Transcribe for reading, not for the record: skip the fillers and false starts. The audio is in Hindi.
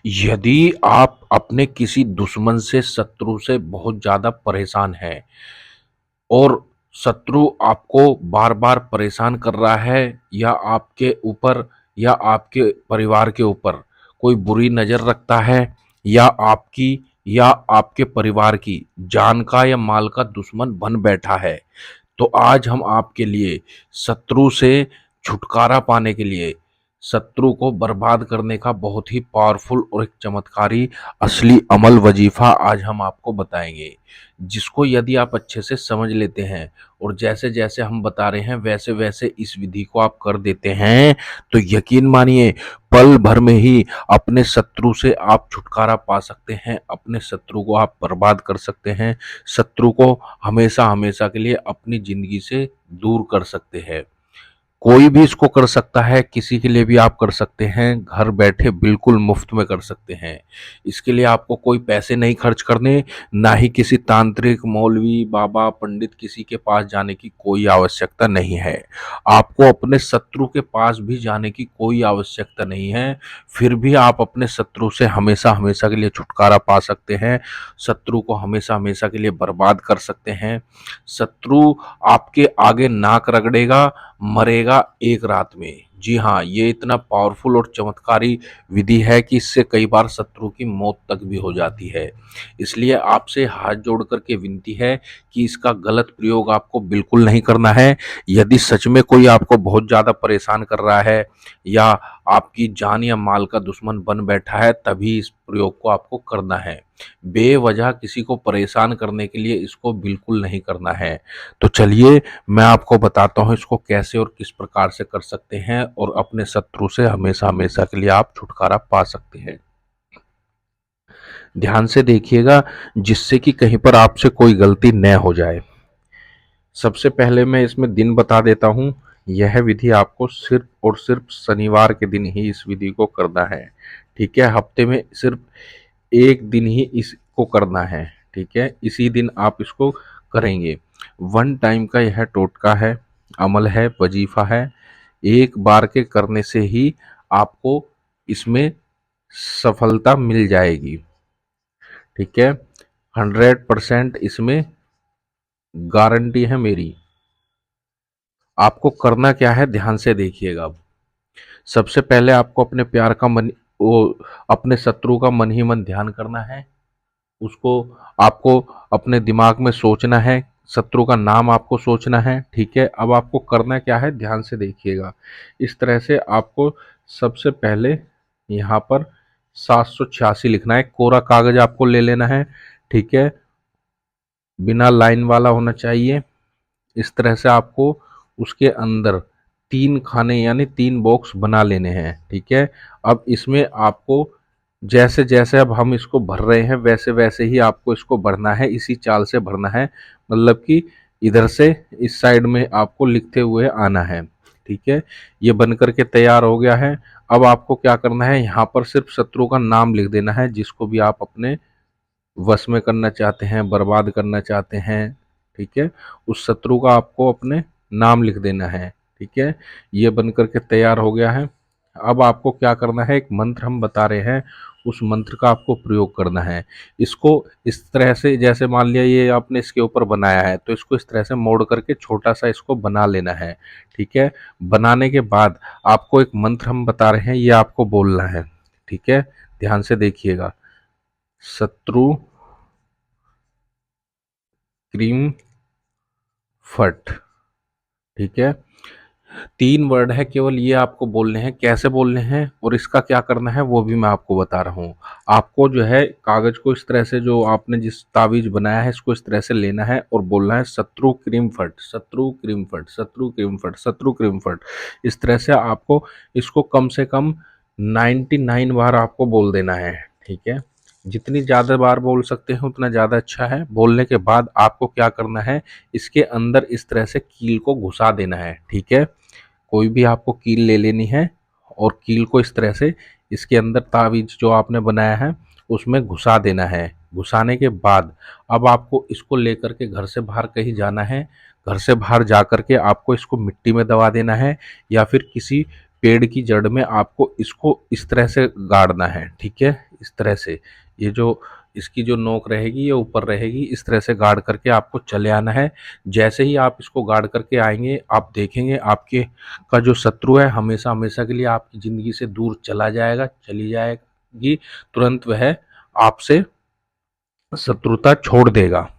यदि आप अपने किसी दुश्मन से, शत्रु से बहुत ज़्यादा परेशान हैं और शत्रु आपको बार-बार परेशान कर रहा है या आपके ऊपर या आपके परिवार के ऊपर कोई बुरी नज़र रखता है या आपकी या आपके परिवार की जान का या माल का दुश्मन बन बैठा है, तो आज हम आपके लिए शत्रु से छुटकारा पाने के लिए शत्रु को बर्बाद करने का बहुत ही पावरफुल और एक चमत्कारी असली अमल वजीफा आज हम आपको बताएंगे, जिसको यदि आप अच्छे से समझ लेते हैं और जैसे जैसे हम बता रहे हैं वैसे वैसे इस विधि को आप कर देते हैं, तो यकीन मानिए पल भर में ही अपने शत्रु से आप छुटकारा पा सकते हैं, अपने शत्रु को आप बर्बाद कर सकते हैं, शत्रु को हमेशा हमेशा के लिए अपनी जिंदगी से दूर कर सकते हैं। कोई भी इसको कर सकता है, किसी के लिए भी आप कर सकते हैं, घर बैठे बिल्कुल मुफ्त में कर सकते हैं। इसके लिए आपको कोई पैसे नहीं खर्च करने, ना ही किसी तांत्रिक, मौलवी, बाबा, पंडित किसी के पास जाने की कोई आवश्यकता नहीं है। आपको अपने शत्रु के पास भी जाने की कोई आवश्यकता नहीं है, फिर भी आप अपने शत्रु से हमेशा हमेशा के लिए छुटकारा पा सकते हैं, शत्रु को हमेशा हमेशा के लिए बर्बाद कर सकते हैं। शत्रु आपके आगे नाक रगड़ेगा, मरेगा एक रात में। जी हाँ, ये इतना पावरफुल और चमत्कारी विधि है कि इससे कई बार शत्रु की मौत तक भी हो जाती है। इसलिए आपसे हाथ जोड़ कर के विनती है कि इसका गलत प्रयोग आपको बिल्कुल नहीं करना है। यदि सच में कोई आपको बहुत ज़्यादा परेशान कर रहा है या आपकी जान या माल का दुश्मन बन बैठा है, तभी इस प्रयोग को आपको करना है। बेवजह किसी को परेशान करने के लिए इसको बिल्कुल नहीं करना है। तो चलिए मैं आपको बताता हूँ इसको कैसे और किस प्रकार से कर सकते हैं और अपने शत्रु से हमेशा हमेशा के लिए आप छुटकारा पा सकते हैं। ध्यान से देखिएगा, जिससे कि कहीं पर आपसे कोई गलती न हो जाए। सबसे पहले मैं इसमें दिन बता देता हूँ। यह विधि आपको सिर्फ और सिर्फ शनिवार के दिन ही इस विधि को करना है। ठीक है, हफ्ते में सिर्फ एक दिन ही इसको करना है। ठीक है, इसी दिन आप इसको करेंगे। वन टाइम का यह टोटका है, अमल है, वजीफा है। एक बार के करने से ही आपको इसमें सफलता मिल जाएगी। ठीक है, 100% इसमें गारंटी है मेरी। आपको करना क्या है, ध्यान से देखिएगा। अब सबसे पहले आपको अपने प्यार का मन, वो अपने शत्रु का मन ही मन ध्यान करना है। उसको आपको अपने दिमाग में सोचना है, शत्रु का नाम आपको सोचना है। ठीक है, अब आपको करना क्या है, ध्यान से देखिएगा। इस तरह से आपको सबसे पहले यहाँ पर 786 लिखना है। कोरा कागज आपको ले लेना है। ठीक है, बिना लाइन वाला होना चाहिए। इस तरह से आपको उसके अंदर 3 खाने यानी 3 बॉक्स बना लेने हैं। ठीक है, अब इसमें आपको जैसे जैसे अब हम इसको भर रहे हैं वैसे वैसे ही आपको इसको भरना है, इसी चाल से भरना है। मतलब कि इधर से इस साइड में आपको लिखते हुए आना है। ठीक है, ये बन करके तैयार हो गया है। अब आपको क्या करना है, यहाँ पर सिर्फ शत्रु का नाम लिख देना है, जिसको भी आप अपने वश में करना चाहते हैं, बर्बाद करना चाहते हैं। ठीक है, उस शत्रु का आपको अपने नाम लिख देना है। ठीक है, ये बन करके तैयार हो गया है। अब आपको क्या करना है, एक मंत्र हम बता रहे हैं, उस मंत्र का आपको प्रयोग करना है। इसको इस तरह से, जैसे मान लिया ये आपने इसके ऊपर बनाया है, तो इसको इस तरह से मोड़ करके छोटा सा इसको बना लेना है। ठीक है, बनाने के बाद आपको एक मंत्र हम बता रहे हैं, ये आपको बोलना है। ठीक है, ध्यान से देखिएगा। शत्रु क्रीम फट। ठीक है, 3 वर्ड है केवल, ये आपको बोलने हैं। कैसे बोलने हैं और इसका क्या करना है वो भी मैं आपको बता रहा हूँ। आपको जो है कागज को इस तरह से, जो आपने जिस ताबीज बनाया है इसको इस तरह से लेना है और बोलना है शत्रु क्रीम फट, शत्रु क्रीम फट, शत्रु क्रीम फट, शत्रु क्रीम फट। इस तरह से आपको इसको कम से कम 99 बार आपको बोल देना है। ठीक है, जितनी ज़्यादा बार बोल सकते हैं उतना ज़्यादा अच्छा है। बोलने के बाद आपको क्या करना है, इसके अंदर इस तरह से कील को घुसा देना है। ठीक है, कोई भी आपको कील ले लेनी है और कील को इस तरह से इसके अंदर ताबीज जो आपने बनाया है उसमें घुसा देना है। घुसाने के बाद अब आपको इसको लेकर के घर से बाहर कहीं जाना है। घर से बाहर जा कर के आपको इसको मिट्टी में दबा देना है या फिर किसी पेड़ की जड़ में आपको इसको इस तरह से गाड़ना है, ठीक है, इस तरह से। ये जो इसकी जो नोक रहेगी ये ऊपर रहेगी, इस तरह से गाड़ करके आपको चले आना है। जैसे ही आप इसको गाड़ करके आएंगे, आप देखेंगे आपके का जो शत्रु है हमेशा हमेशा के लिए आपकी जिंदगी से दूर चला जाएगा, चली जाएगी, तुरंत वह आपसे शत्रुता छोड़ देगा।